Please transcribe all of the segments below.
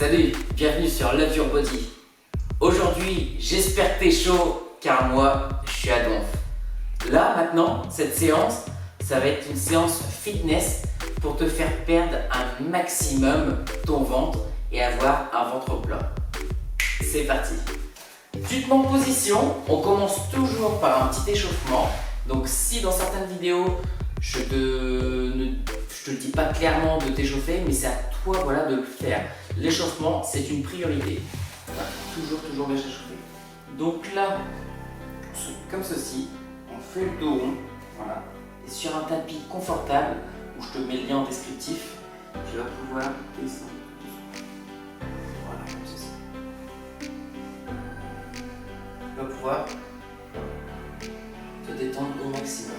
Salut, bienvenue sur Love Your Body. Aujourd'hui, j'espère que t'es chaud car moi, je suis à donf. Là, maintenant, cette séance, ça va être une séance fitness pour te faire perdre un maximum ton ventre et avoir un ventre plat. C'est parti. Tu te mets en position, on commence toujours par un petit échauffement. Donc si dans certaines vidéos, je te dis pas clairement de t'échauffer, mais c'est à toi de le faire. L'échauffement, c'est une priorité. Voilà, toujours bien s'échauffer. Donc là, comme ceci, on fait le dos rond, voilà, et sur un tapis confortable, où je te mets le lien en descriptif, tu vas pouvoir descendre. Voilà, comme ceci. Tu vas pouvoir te détendre au maximum.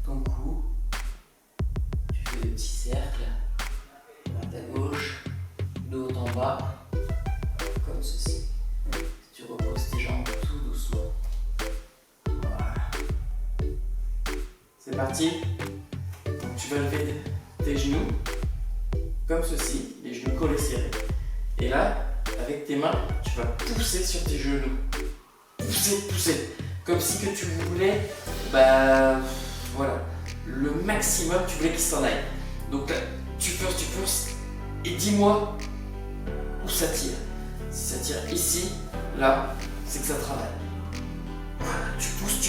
Ton cou, tu fais des petits cercles, droite à gauche, de haut en bas, comme ceci. Tu reposes tes jambes tout doucement. Voilà. C'est parti. Donc tu vas lever tes genoux, comme ceci, les genoux collés serrés. Et là, avec tes mains, tu vas pousser sur tes genoux. Pousser. Comme si que tu voulais, voilà, le maximum, tu voulais qu'il s'en aille. Donc là, tu pousses, et dis-moi où ça tire. Si ça tire ici, là, c'est que ça travaille. Voilà, tu pousses.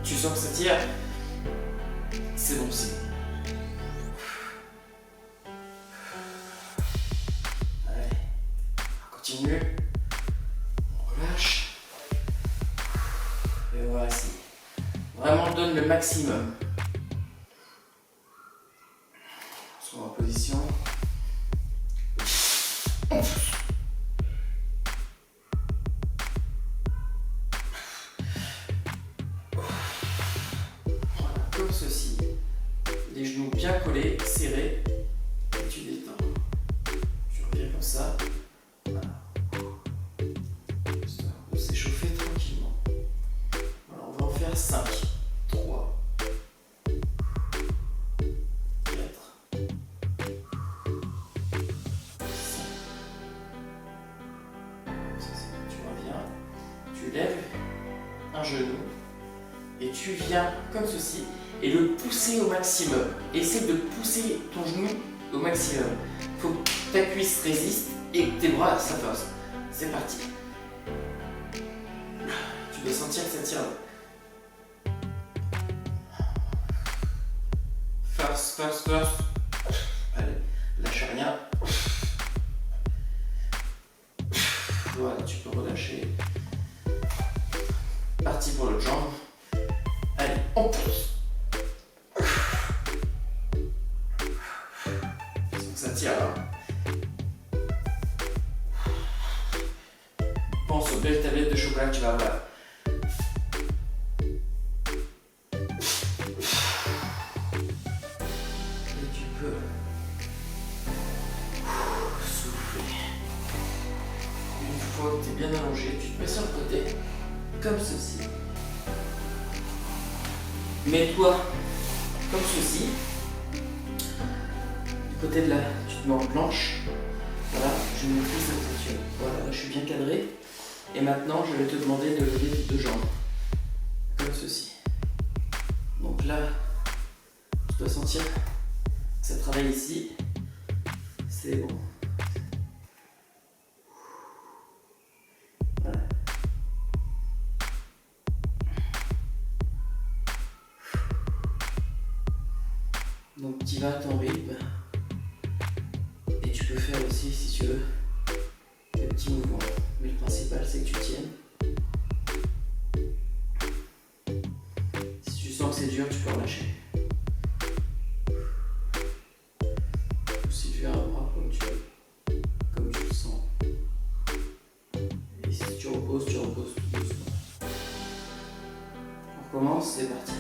Tu sens que ça tire, c'est bon signe. Allez, on continue. On relâche. Et voici. Vraiment, donne le maximum. On se met en position. Voilà, comme ceci. Les genoux bien collés, serrés. Et tu détends. Tu reviens comme ça. Voilà. On peut s'échauffer tranquillement. Voilà, on va en faire 5. 3. 4. 5. Tu reviens. Tu lèves un genou. Et tu viens comme ceci. Et le pousser au maximum. Essaie de pousser ton genou au maximum. Il faut que ta cuisse résiste et que tes bras s'affaissent. C'est parti. Tu dois sentir que ça tire. Force. Allez, lâche rien. Voilà, tu peux relâcher. Parti pour l'autre jambe. Allez, on pousse. Ça tire là. Pense aux belles tablettes de chocolat que tu vas avoir. Et tu peux souffler. Une fois que tu es bien allongé, tu te mets sur le côté, comme ceci. Mets-toi comme ceci. Du côté de là, tu te mets en planche. Voilà, je maîtrise cette posture. Voilà, je suis bien cadré. Et maintenant, je vais te demander de lever tes deux jambes. Comme ceci. Donc là, tu dois sentir que ça travaille ici. C'est bon. Voilà. Donc tu vas à ton rythme. Et tu peux faire aussi, si tu veux, des petits mouvements. Mais le principal, c'est que tu tiennes. Si tu sens que c'est dur, tu peux relâcher. Ou si tu fais un bras comme tu veux, comme tu le sens. Et si tu reposes tout doucement. On recommence, c'est parti.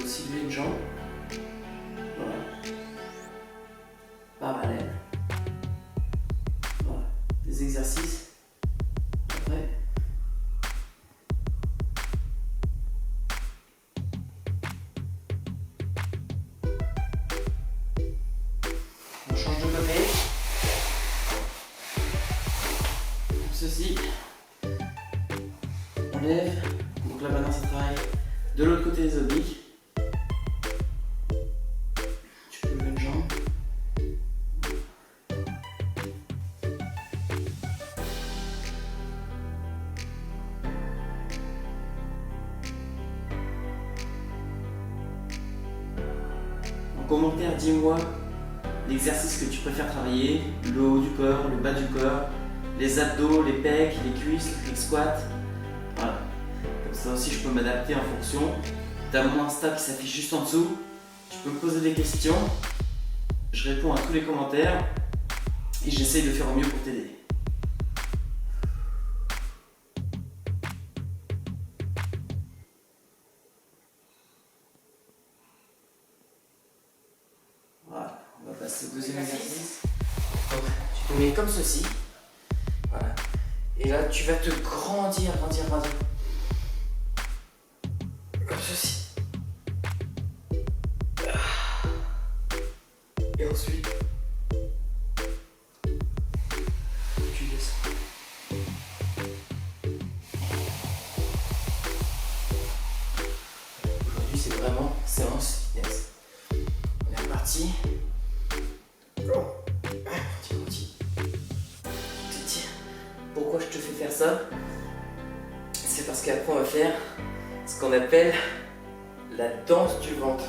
aussi lever une jambe. Voilà. Parallèle. Voilà. Des exercices. Après. On change de côté. Comme ceci. On lève. Donc là maintenant ça travaille de l'autre côté des obliques. Tu peux lever une jambe. En commentaire, dis-moi l'exercice que tu préfères travailler, le haut du corps, le bas du corps, les abdos, les pecs, les cuisses, les squats. Voilà. Comme ça aussi je peux m'adapter en fonction. Tu as mon Insta qui s'affiche juste en dessous. Tu peux me poser des questions. Je réponds à tous les commentaires et j'essaye de faire au mieux pour t'aider. Voilà, on va passer au deuxième exercice. Donc, tu te mets comme ceci. Voilà. Et là, tu vas te grandir. Comme ceci. Et ensuite, tu descends. Aujourd'hui, c'est vraiment séance fitness. On est reparti. Petit. Pourquoi je te fais faire ça? C'est parce qu'après, on va faire ce qu'on appelle la danse du ventre.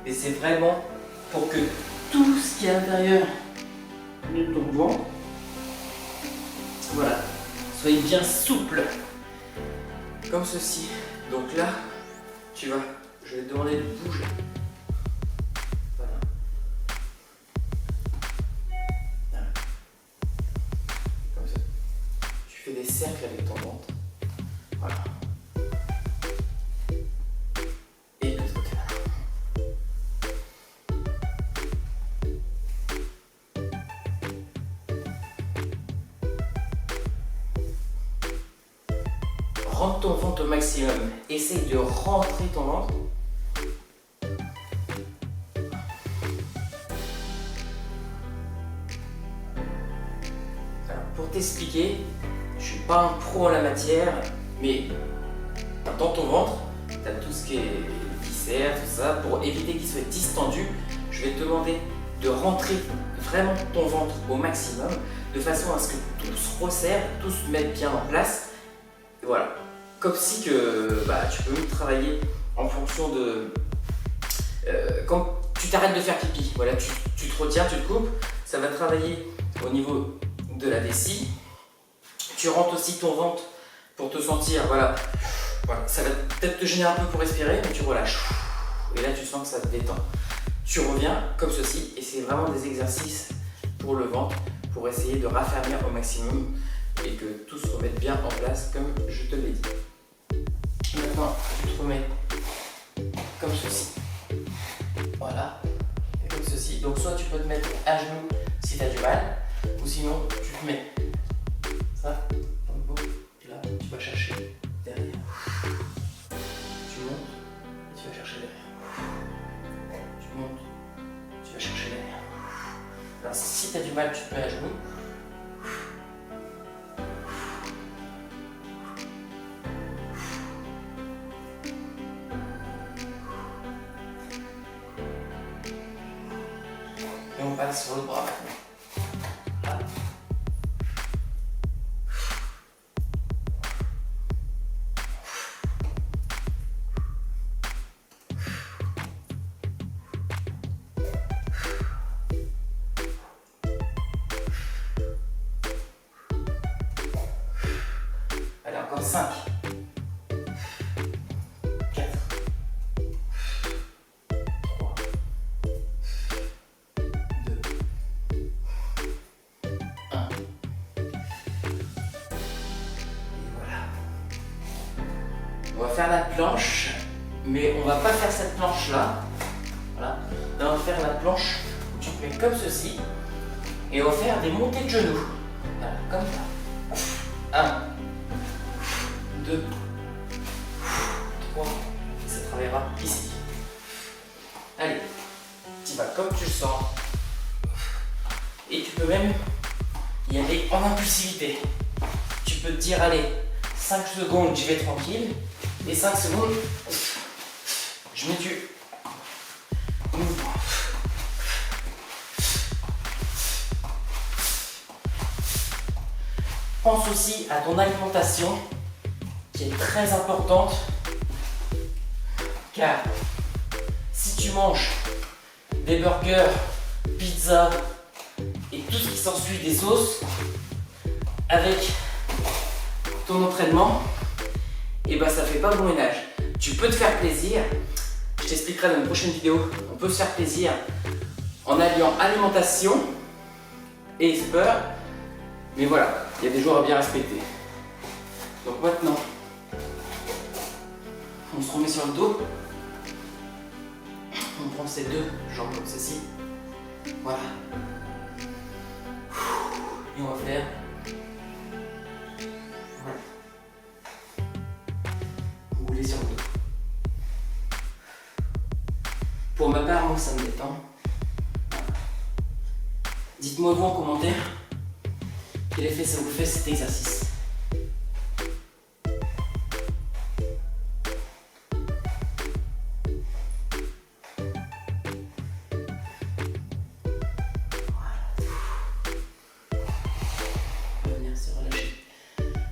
Et c'est vraiment pour que tout ce qui est à l'intérieur de ton ventre, voilà, soit bien souple, comme ceci. Donc là, tu vas, je vais te demander de bouger. Voilà. Voilà. Comme ça. Tu fais des cercles avec ton ventre. Voilà. Et de l'autre côté. Rentre ton ventre au maximum. Essaye de rentrer ton ventre. Alors, pour t'expliquer, je suis pas un pro en la matière, mais dans ton ventre, tu as tout ce qui est viscères, tout ça. Pour éviter qu'il soit distendu, je vais te demander de rentrer vraiment ton ventre au maximum, de façon à ce que tout se resserre, tout se mette bien en place. Et voilà. Comme si que tu peux travailler en fonction de... quand tu t'arrêtes de faire pipi, voilà, tu te retiens, tu te coupes, ça va travailler au niveau de la vessie. Tu rentres aussi ton ventre pour te sentir, voilà, ça va peut-être te gêner un peu pour respirer, mais tu relâches. Et là, tu sens que ça te détend. Tu reviens comme ceci, et c'est vraiment des exercices pour le ventre, pour essayer de raffermir au maximum et que tout se remette bien en place comme je te l'ai dit. Maintenant, tu te remets comme ceci. Voilà, et comme ceci. Donc soit tu peux te mettre à genoux si tu as du mal, ou sinon tu te mets ça dans le dos, et là tu vas chercher derrière. Tu montes, et tu vas chercher derrière. Tu montes, tu vas chercher derrière. Alors si tu as du mal, tu te mets à genoux. Et on passe sur le bras maintenant. Là. Allez, encore 5. 4. 3. 2. 1. Et voilà. On va faire la planche Mais on va pas faire cette planche là. Voilà. Là, on va faire la planche où tu te mets comme ceci. Et on va faire des montées de genoux. Voilà, comme ça. 1, 2, 3. Ça travaillera ici. Allez, tu vas comme tu le sens. Et tu peux même y aller en impulsivité. Tu peux te dire, allez, 5 secondes, j'y vais tranquille. Et 5 secondes, je mets du mouvement. Pense aussi à ton alimentation qui est très importante, car si tu manges des burgers, pizza et tout ce qui s'ensuit, des sauces, avec ton entraînement, et ben ça fait pas bon ménage. Tu peux te faire plaisir, je t'expliquerai dans une prochaine vidéo, on peut se faire plaisir en alliant alimentation et sport, mais voilà, il y a des jours à bien respecter. Donc maintenant, on se remet sur le dos, on prend ces deux jambes comme ceci, voilà, et on va faire, voilà, rouler sur le dos. Pour ma part, moi ça me détend. Dites-moi vous en commentaire quel effet ça vous fait cet exercice.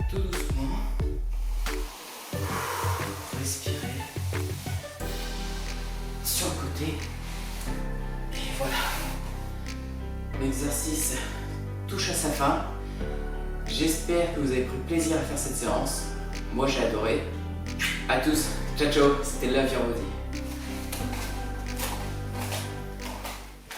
Tout doucement, respirez sur le côté, et voilà, l'exercice touche à sa fin. J'espère que vous avez pris plaisir à faire cette séance. Moi j'ai adoré. À tous, ciao ciao, c'était Love Your Body.